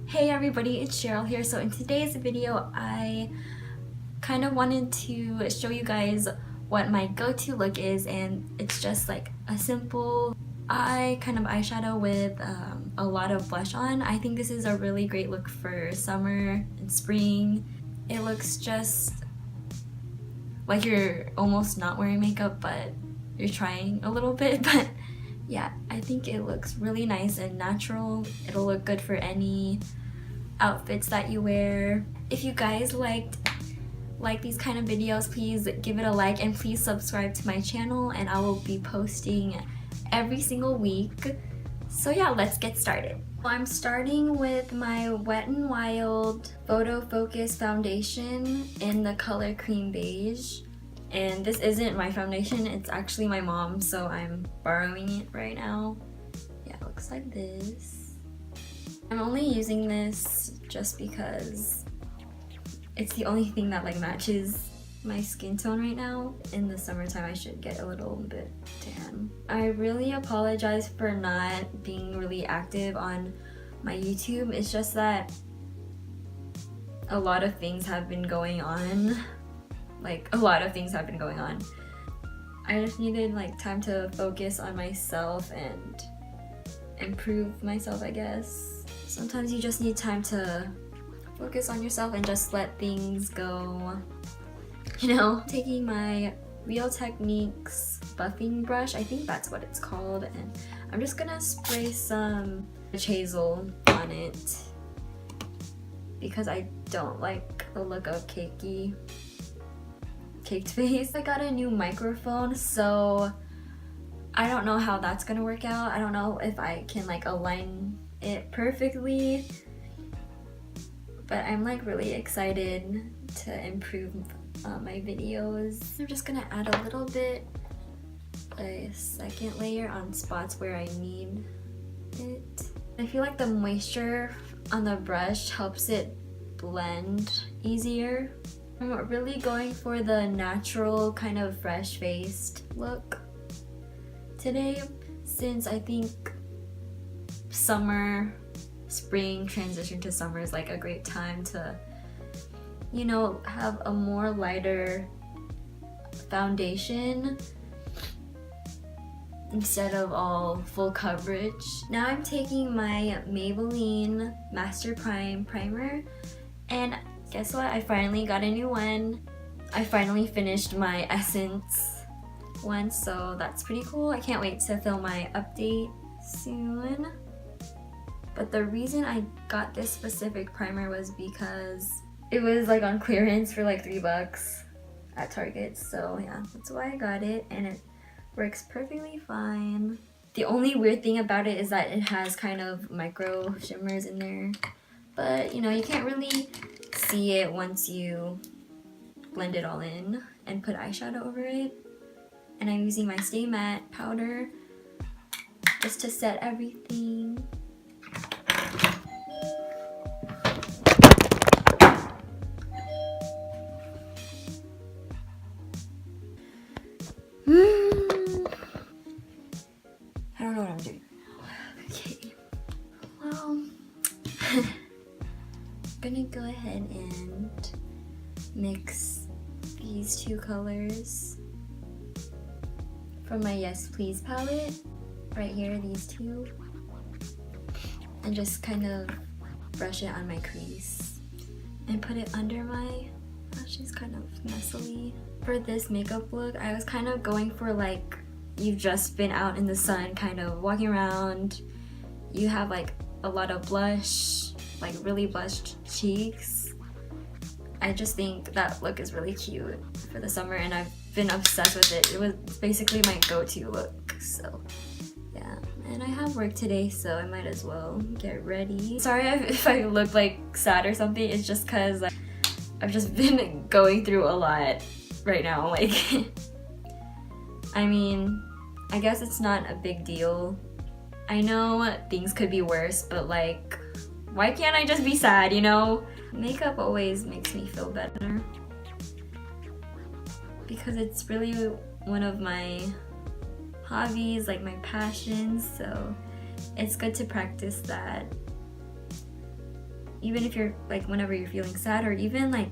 Hey everybody, it's Cheryl here. So in today's video, I kind of wanted to show you guys what my go-to look is, and it's just like a simple eye kind of eyeshadow with a lot of blush on. I think this is a really great look for summer and spring. It looks just like you're almost not wearing makeup, but you're trying a little bit. But yeah, I think it looks really nice and natural. It'll look good for any outfits that you wear. If you guys like these kind of videos, please give it a like and please subscribe to my channel, and I will be posting every single week. So yeah, let's get started. I'm starting with my Wet n Wild Photo Focus foundation in the color cream beige. And this isn't my foundation, it's actually my mom's, so I'm borrowing it right now. Yeah, it looks like this. I'm only using this just because it's the only thing that like matches my skin tone right now. In the summertime I should get a little bit tan. I really apologize for not being really active on my YouTube. It's just that a lot of things have been going on. I just needed like time to focus on myself and improve myself, I guess. Sometimes you just need time to focus on yourself and just let things go, you know? Taking my Real Techniques buffing brush, I think that's what it's called, and I'm just gonna spray some witch hazel on it because I don't like the look of caked face. I got a new microphone, so I don't know how that's gonna work out. I don't know if I can like align it perfectly, but I'm like really excited to improve my videos. I'm just gonna add a little bit, a second layer on spots where I need it. I feel like the moisture on the brush helps it blend easier. I'm really going for the natural kind of fresh-faced look today, since I think spring transition to summer is like a great time to, you know, have a more lighter foundation instead of all full coverage. Now I'm taking my Maybelline Master Prime primer, and guess what? I finally got a new one. I finally finished my Essence one, so that's pretty cool. I can't wait to film my update soon. But the reason I got this specific primer was because it was like on clearance for like $3 at Target. So yeah, that's why I got it, and it works perfectly fine. The only weird thing about it is that it has kind of micro shimmers in there, but you know, you can't really see it once you blend it all in and put eyeshadow over it. And I'm using my Stay Matte powder just to set everything. I don't know what I'm doing. Okay, well, I'm gonna go ahead and mix these two colors from my Yes Please palette right here, these two, and just kind of brush it on my crease and put it under my lashes, kind of messily. For this makeup look, I was kind of going for like you've just been out in the sun, kind of walking around, you have like a lot of blush, like really blushed cheeks. I just think that look is really cute for the summer, and I've been obsessed with it. It was basically my go-to look, so yeah. And I have work today, so I might as well get ready. Sorry if I look like sad or something, it's just because I've just been going through a lot right now. Like, I mean, I guess it's not a big deal. I know things could be worse, but like, why can't I just be sad, you know? Makeup always makes me feel better because it's really one of my hobbies, like my passions, so it's good to practice that. even if you're like whenever you're feeling sad, or even like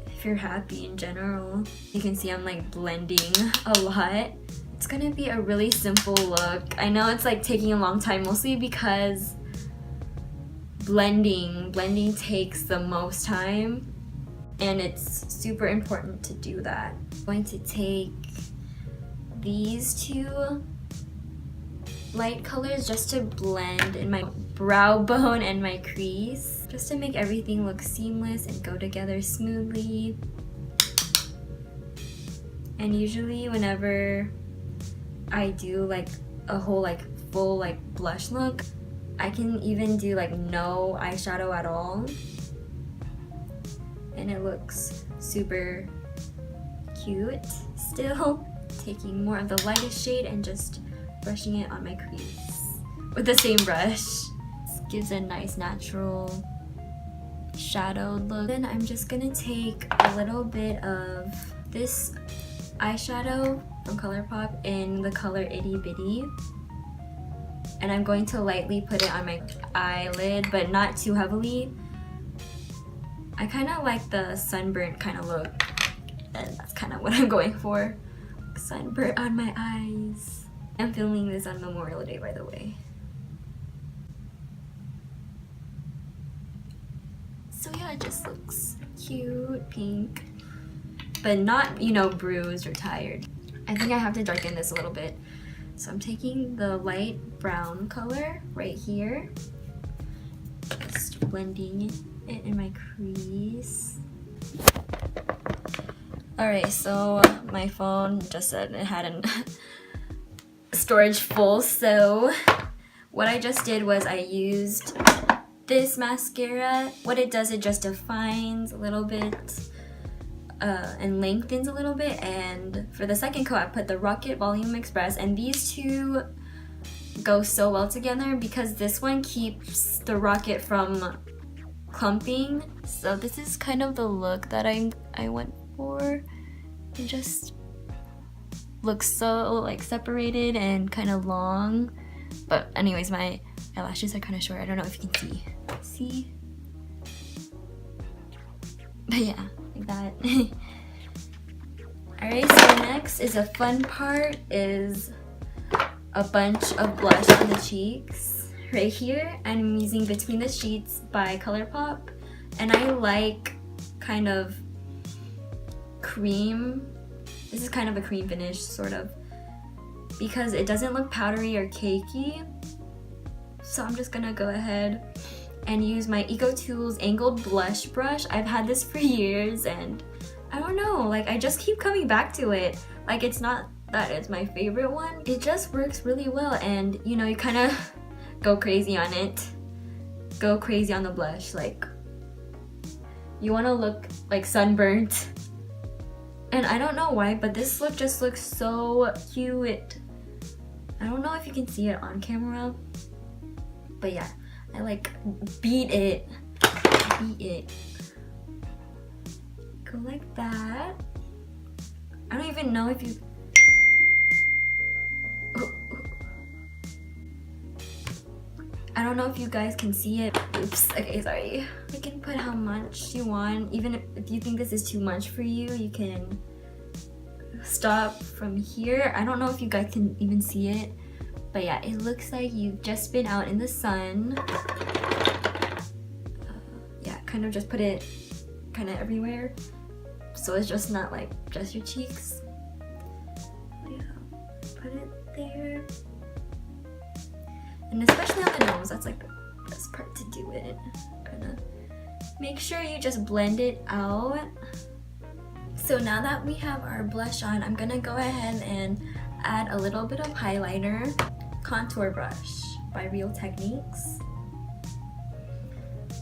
if you're happy in general. You can see I'm like blending a lot. It's gonna be a really simple look. I know it's like taking a long time, mostly because blending takes the most time, and it's super important to do that. I'm going to take these two light colors just to blend in my brow bone and my crease, just to make everything look seamless and go together smoothly. And usually whenever I do like a whole like full like blush look, I can even do like no eyeshadow at all, and it looks super cute still. Taking more of the lightest shade and just brushing it on my crease with the same brush. This gives a nice natural shadowed look. Then I'm just gonna take a little bit of this eyeshadow from ColourPop in the color Itty Bitty, and I'm going to lightly put it on my eyelid, but not too heavily. I kind of like the sunburnt kind of look, and that's kind of what I'm going for. Sunburnt on my eyes. I'm filming this on Memorial Day, by the way. So yeah, it just looks cute, pink, but not, you know, bruised or tired. I think I have to darken this a little bit. So I'm taking the light brown color right here, just blending it in my crease. Alright, so my phone just said it had an storage full, so what I just did was I used this mascara. What it does, it just defines a little bit and lengthens a little bit, and for the second coat I put the Rocket Volume Express, and these two go so well together because this one keeps the Rocket from clumping. So this is kind of the look that I went for. It just looks so like separated and kind of long, but anyways, my eyelashes are kind of short. I don't know if you can see, but yeah, like that. Alright, so next is a fun part, is a bunch of blush on the cheeks. Right here, I'm using Between the Sheets by ColourPop, and I like kind of cream. This is kind of a cream finish, sort of, because it doesn't look powdery or cakey. So I'm just gonna go ahead and use my EcoTools Angled Blush Brush. I've had this for years, and I don't know, like I just keep coming back to it. Like, it's not that it's my favorite one, it just works really well, and you know, you kind of go crazy on it. Go crazy on the blush, like you want to look like sunburnt. And I don't know why, but this look just looks so cute. I don't know if you can see it on camera, but yeah, I like beat it. Go like that. I don't even know if you... I don't know if you guys can see it. Oops, okay, sorry. You can put how much you want. Even if you think this is too much for you, you can stop from here. I don't know if you guys can even see it, but yeah, it looks like you've just been out in the sun. Yeah, kind of just put it kind of everywhere, so it's just not like just your cheeks. Yeah, put it there. And especially on the nose, that's like the best part to do it. Gonna make sure you just blend it out. So now that we have our blush on, I'm gonna go ahead and add a little bit of highlighter. Contour brush by Real Techniques.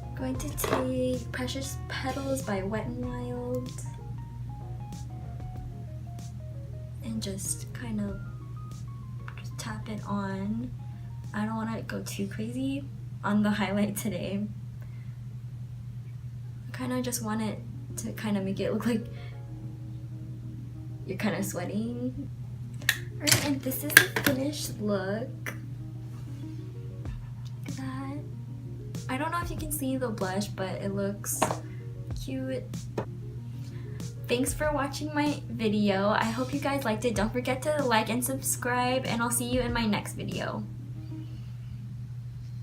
I'm going to take Precious Petals by Wet n Wild and just kind of just tap it on. I don't want to go too crazy on the highlight today. I kind of just want it to kind of make it look like you're kind of sweating. Alright, and this is the finished look. Look at that. I don't know if you can see the blush, but it looks cute. Thanks for watching my video. I hope you guys liked it. Don't forget to like and subscribe, and I'll see you in my next video.